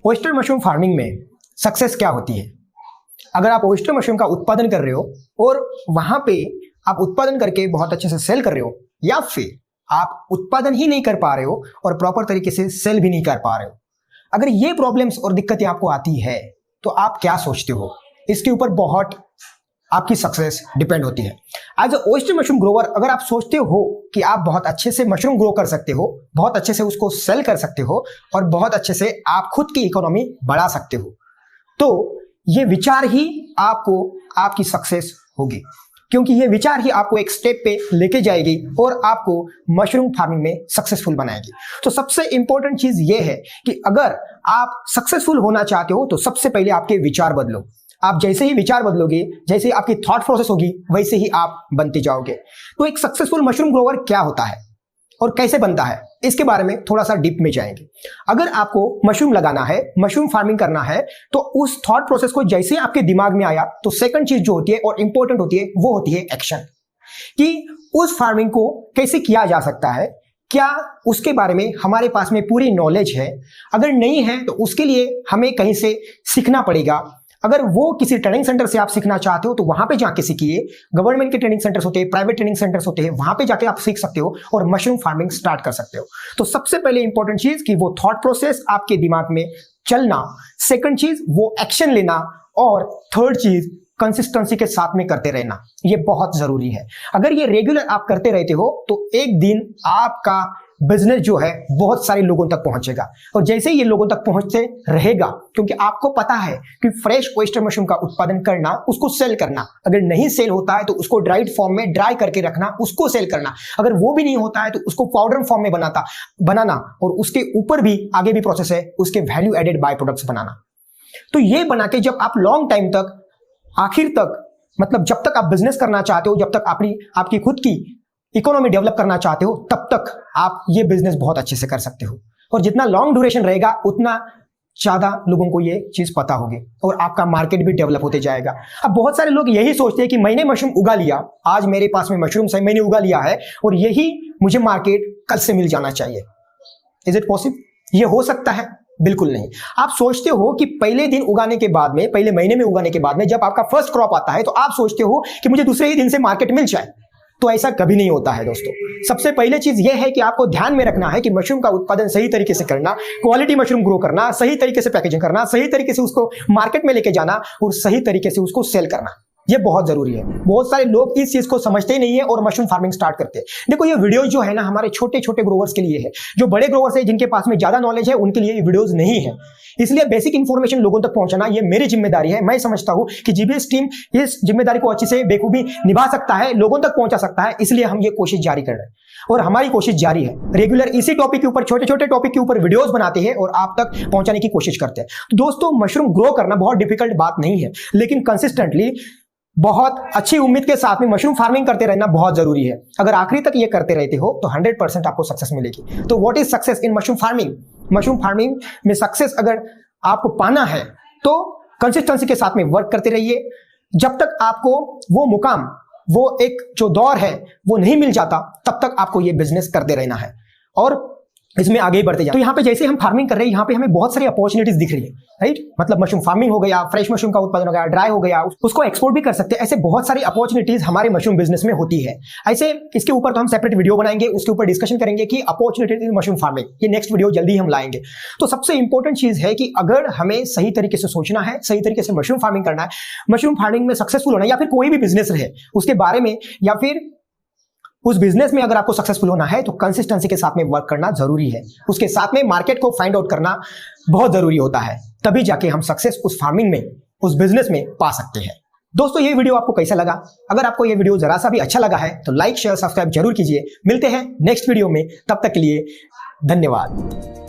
Oyster mushroom farming में success क्या होती है? अगर आप ओयस्टर मशरूम का उत्पादन कर रहे हो और वहां पे आप उत्पादन करके बहुत अच्छे से सेल कर रहे हो, या फिर आप उत्पादन ही नहीं कर पा रहे हो और प्रॉपर तरीके से सेल भी नहीं कर पा रहे हो, अगर ये प्रॉब्लम्स और दिक्कतें आपको आती है तो आप क्या सोचते हो? इसके ऊपर बहुत आपकी सक्सेस डिपेंड होती है। As a oyster mushroom grower, अगर आप सोचते हो कि आप बहुत अच्छे से मशरूम ग्रो कर सकते हो, बहुत अच्छे से उसको सेल कर सकते हो और बहुत अच्छे से आप खुद की इकोनॉमी बढ़ा सकते हो, तो ये विचार ही आपको आपकी सक्सेस होगी, क्योंकि ये विचार ही आपको एक स्टेप पे लेके जाएगी और आपको मशरूम फार्मिंग में सक्सेसफुल बनाएगी। तो सबसे इंपॉर्टेंट चीज ये है कि अगर आप सक्सेसफुल होना चाहते हो तो सबसे पहले आपके विचार बदलो। आप जैसे ही विचार बदलोगे, जैसे ही आपकी थॉट प्रोसेस होगी, वैसे ही आप बनते जाओगे। तो एक सक्सेसफुल मशरूम ग्रोवर क्या होता है और कैसे बनता है, इसके बारे में थोड़ा सा डीप में जाएंगे। अगर आपको मशरूम लगाना है, मशरूम फार्मिंग करना है, तो उस थॉट प्रोसेस को जैसे आपके दिमाग में आया, तो सेकंड चीज जो होती है और इंपॉर्टेंट होती है वो होती है एक्शन, कि उस फार्मिंग को कैसे किया जा सकता है, क्या उसके बारे में हमारे पास में पूरी नॉलेज है। अगर नहीं है तो उसके लिए हमें कहीं से सीखना पड़ेगा। अगर वो किसी ट्रेनिंग सेंटर से आप सीखना चाहते हो तो वहां पे जाके सीखिए। गवर्नमेंट के ट्रेनिंग सेंटर्स होते हैं, प्राइवेट ट्रेनिंग सेंटर्स होते हैं, वहां पे जाके आप सीख सकते हो और मशरूम फार्मिंग स्टार्ट कर सकते हो। तो सबसे पहले इंपॉर्टेंट चीज कि वो थॉट प्रोसेस आपके दिमाग में चलना, सेकंड चीज वो एक्शन लेना, और थर्ड चीज कंसिस्टेंसी के साथ में करते रहना। ये बहुत जरूरी है। अगर ये रेगुलर आप करते रहते हो तो एक दिन आपका बिजनेस जो है बहुत सारे लोगों तक पहुंचेगा, और जैसे ही ये लोगों तक पहुंचते रहेगा, क्योंकि आपको पता है कि फ्रेश ओयस्टर मशरूम का उत्पादन करना, उसको सेल करना, अगर नहीं सेल होता है तो उसको ड्राइड फॉर्म में ड्राई करके रखना, उसको सेल करना, अगर वो भी नहीं होता है तो उसको पाउडर फॉर्म में बनाना, और उसके ऊपर भी आगे भी प्रोसेस है, उसके वैल्यू एडेड बाय प्रोडक्ट्स बनाना। तो ये बना के जब आप लॉन्ग टाइम तक, आखिर तक, मतलब जब तक आप बिजनेस करना चाहते हो, जब तक आपकी खुद की इकोनॉमी डेवलप करना चाहते हो, तब तक आप ये बिजनेस बहुत अच्छे से कर सकते हो। और जितना लॉन्ग ड्यूरेशन रहेगा उतना ज्यादा लोगों को ये चीज पता होगी और आपका मार्केट भी डेवलप होते जाएगा। अब बहुत सारे लोग यही सोचते हैं कि मैंने मशरूम उगा लिया, आज मेरे पास में मशरूम है, मैंने उगा लिया है और यही मुझे मार्केट कल से मिल जाना चाहिए। Is it possible? ये हो सकता है? बिल्कुल नहीं। आप सोचते हो कि पहले दिन उगाने के बाद में, पहले महीने में उगाने के बाद में, जब आपका फर्स्ट क्रॉप आता है तो आप सोचते हो कि मुझे दूसरे ही दिन से मार्केट मिल जाए। तो ऐसा कभी नहीं होता है दोस्तों। सबसे पहले चीज यह है कि आपको ध्यान में रखना है कि मशरूम का उत्पादन सही तरीके से करना, क्वालिटी मशरूम ग्रो करना, सही तरीके से पैकेजिंग करना, सही तरीके से उसको मार्केट में लेके जाना और सही तरीके से उसको सेल करना। ये बहुत जरूरी है। बहुत सारे लोग इस चीज को समझते ही नहीं है और मशरूम फार्मिंग स्टार्ट करते हैं। देखो, ये वीडियोस जो है ना, हमारे छोटे छोटे ग्रोवर्स के लिए है। जो बड़े ग्रोवर्स है, जिनके पास में ज्यादा नॉलेज है, उनके लिए ये वीडियोस नहीं है। इसलिए बेसिक इंफॉर्मेशन लोगों तक पहुंचाना ये मेरी जिम्मेदारी है। मैं समझता हूं कि जीबीएस टीम इस जिम्मेदारी को अच्छी से बेखूबी निभा सकता है, लोगों तक पहुंचा सकता है, इसलिए हम ये कोशिश जारी कर रहे हैं और हमारी कोशिश जारी है। रेगुलर इसी टॉपिक के ऊपर, छोटे छोटे टॉपिक के ऊपर वीडियोस बनाते हैं और आप तक पहुंचाने की कोशिश करते हैं। तो दोस्तों, मशरूम ग्रो करना बहुत डिफिकल्ट बात नहीं है, लेकिन कंसिस्टेंटली बहुत अच्छी उम्मीद के साथ में मशरूम फार्मिंग करते रहना बहुत जरूरी है। अगर आखिरी तक ये करते रहते हो तो 100% आपको सक्सेस मिलेगी। तो what is success in mushroom farming? Mushroom farming में सक्सेस अगर आपको पाना है तो कंसिस्टेंसी के साथ में वर्क करते रहिए। जब तक आपको वो मुकाम, वो एक जो दौर है वो नहीं मिल जाता, तब तक आपको ये बिजनेस करते रहना है और इसमें आगे ही बढ़ते जाए। तो यहाँ पे जैसे हम फार्मिंग कर रहे हैं, यहाँ पे हमें बहुत सारी अपॉर्चुनिटीज दिख रही है, राइट? मतलब मशरूम फार्मिंग हो गया, फ्रेश मशरूम का उत्पादन हो गया, ड्राई हो गया, उसको एक्सपोर्ट भी कर सकते हैं। ऐसे बहुत सारी अपॉर्चुनिटीज हमारे मशरूम बिजनेस में होती है। ऐसे इसके ऊपर तो हम सेपरेट वीडियो बनाएंगे, उसके ऊपर डिस्कशन करेंगे कि अपॉर्चुनिटीज इन मशरूम फार्मिंग। ये नेक्स्ट वीडियो जल्दी हम लाएंगे। तो सबसे इंपॉर्टेंट चीज है कि अगर हमें सही तरीके से सोचना है, सही तरीके से मशरूम फार्मिंग करना है, मशरूम फार्मिंग में सक्सेसफुल होना है, या फिर कोई भी बिजनेस रहे उसके बारे में, या फिर उस बिजनेस में अगर आपको सक्सेसफुल होना है तो कंसिस्टेंसी के साथ में वर्क करना जरूरी है। उसके साथ में मार्केट को फाइंड आउट करना बहुत जरूरी होता है, तभी जाके हम सक्सेस उस फार्मिंग में, उस बिजनेस में पा सकते हैं। दोस्तों, ये वीडियो आपको कैसा लगा? अगर आपको ये वीडियो जरा सा भी अच्छा लगा है तो लाइक, शेयर, सब्सक्राइब जरूर कीजिए। मिलते हैं नेक्स्ट वीडियो में, तब तक के लिए धन्यवाद।